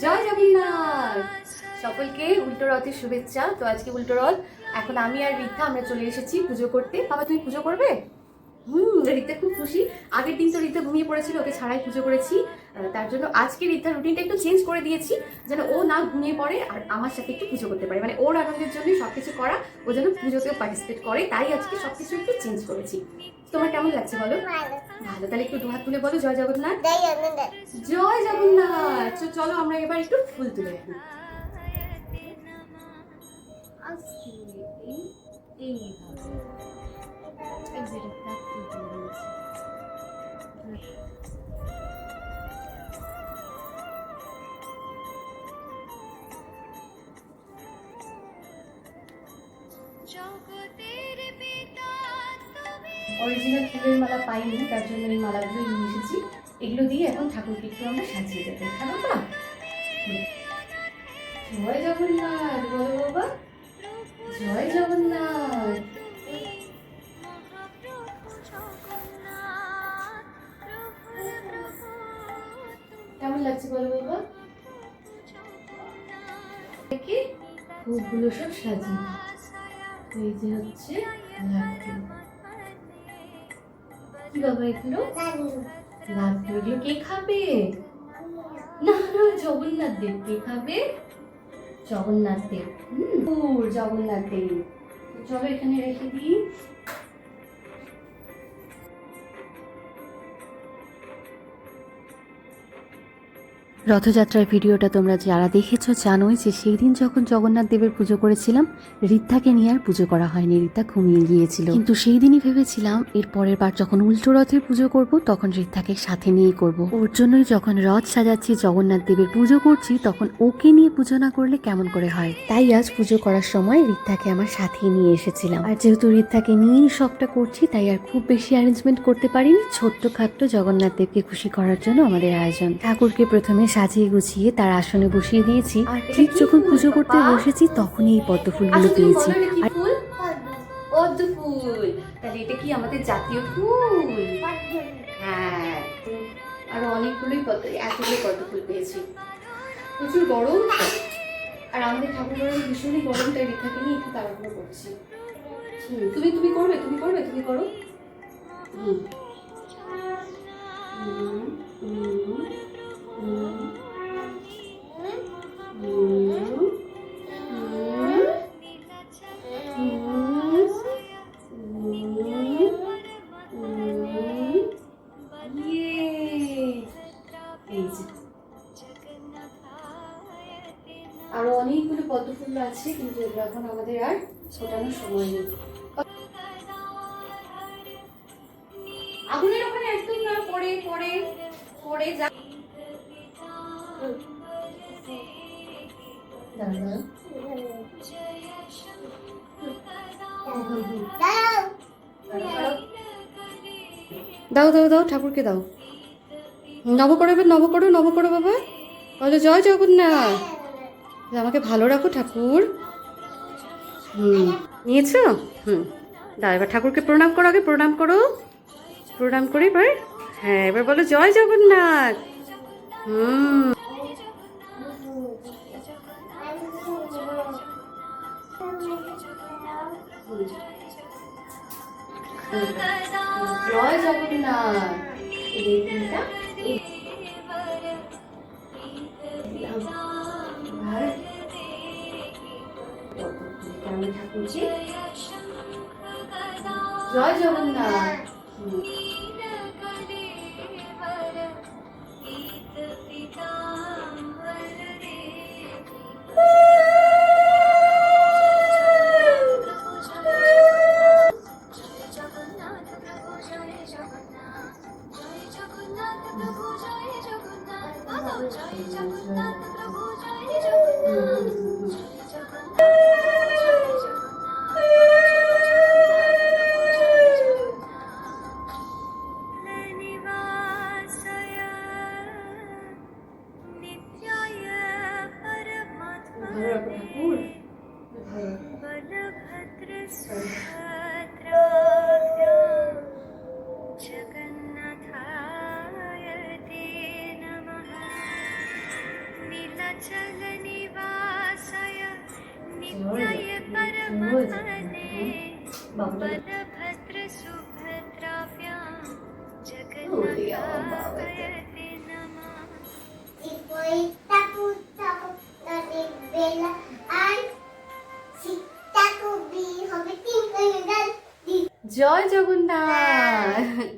জয় জগন্নাথ। সকলকে উল্টো রথের শুভেচ্ছা। তো আজকে উল্টো রথ, এখন আমি আর রিদ্ধা আমরা চলে এসেছি পুজো করতে। বাবা তুমি পুজো করবে? রিদ্ধা খুব খুশি। আগের দিন তো রিদ্ধা ঘুমিয়ে পড়েছিল, ওকে ছাড়াই পুজো করেছি। তার জন্য আজকে রিদ্ধার রুটিনটা একটু চেঞ্জ করে দিয়েছি, যেন ও না ঘুমিয়ে পড়ে আর আমার সাথে একটু পুজো করতে পারে। মানে ওর আনন্দের জন্য সবকিছু করা, ও যেন পুজোতেও পার্টিসিপেট করে, তাই আজকে সবকিছু একটু চেঞ্জ করেছি। তোমার কেমন লাগছে বলো? ভালো। তাহলে একটু দুহাত তুলে বলো জয় জগন্নাথ। জয় জগন্নাথ। চলো আমরা এবার একটু ফুল তুলে রাখি। অরিজিনাল ফুলের মালা পাইনি, তার জন্য এই মালাগুলো নিয়ে এসেছি। এগুলো দিয়ে এখন ঠাকুরকে একটু আমরা সাজিয়ে দেবো। ঠাকুরটা জয় জগন্নাথ বলো বাবা। জয় জগন্নাথ। কেমন লাগছে বলো বাবা? দেখি ফুলগুলো সব সাজিয়ে, এই যে হচ্ছে লাড্ডু। কি বাবা এগুলো? লাড্ডু। এগুলো কে খাবে? না না, জগন্নাথ দেব। কে খাবে? জগন্নাথ দেব। জগন্নাথ দেব। চলো এখানে রেখে দিই। রথযাত্রার ভিডিওটা তোমরা যারা দেখেছো জানোই যে সেই দিন যখন জগন্নাথ দেবের পুজো করেছিলাম, রিদ্ধাকে নিয়ে আর পুজো করা হয়নি, রিদ্ধা ঘুমিয়ে গিয়েছিল। কিন্তু সেই দিনই ভেবেছিলাম এর পরের বার যখন উল্টো রথের পুজো করব তখন রিদ্ধাকে সাথে নিয়েই করব। ওর জন্যই যখন রথ সাজাচ্ছি, জগন্নাথ দেবের পুজো করছি, তখন ওকে নিয়ে পুজো না করলে কেমন করে হয়। তাই আজ পুজো করার সময় রিদ্ধাকে আমার সাথেই নিয়ে এসেছিলাম। আর যেহেতু রিদ্ধাকে নিয়েই সবটা করছি, তাই আর খুব বেশি অ্যারেঞ্জমেন্ট করতে পারিনি। ছোট্ট খাট্ট জগন্নাথ দেবকে খুশি করার জন্য আমাদের আয়োজন। ঠাকুরকে প্রথমে সাজিয়ে গুছিয়ে তার আসনে বসিয়ে দিয়েছি, আর ঠিক যখন পুজো করতে বসেছি তখনই এই পদ্ম ফুলগুলো পেয়েছি। আর পদ্ম ফুল, তাহলে এটা কি আমাদের জাতীয় ফুল? হ্যাঁ, আরো অনেকগুলোই এতগুলো পদ্ম ফুল পেয়েছি। প্রচুর গরম, আর আমাদের ঠাকুর ঘরে ভীষণই গরম, তাই রেখাকে নিয়ে একটু তাড়াহুড়ো করছি। তুমি তুমি করবে, তুমি করবে, তুমি করো। হুম হুম হুম হুম আরো অনেকগুলো পদ্ম ফুল আছে, কিন্তু এগুলো এখন আমাদের আর ফোটানোর সময় নেই। আগুনের ওখানে একদম না, পড়ে পড়ে পড়ে যা। দাও দাও দাও, ঠাকুরকে দাও। নব করো, নব করো, নব করো বাবা। বলো জয় জগন্নাথ। আমাকে ভালো রাখো ঠাকুর। নিয়েছো? দাও, এবার ঠাকুরকে প্রণাম করো, আগে প্রণাম করো। প্রণাম করে এবার, হ্যাঁ এবার বলো জয় জগন্নাথ। জয় জগন্নাথ। এই ফুলটা আমি ঠাকুরকে জয় জগন্নাথ। জয় জগন্নাথ।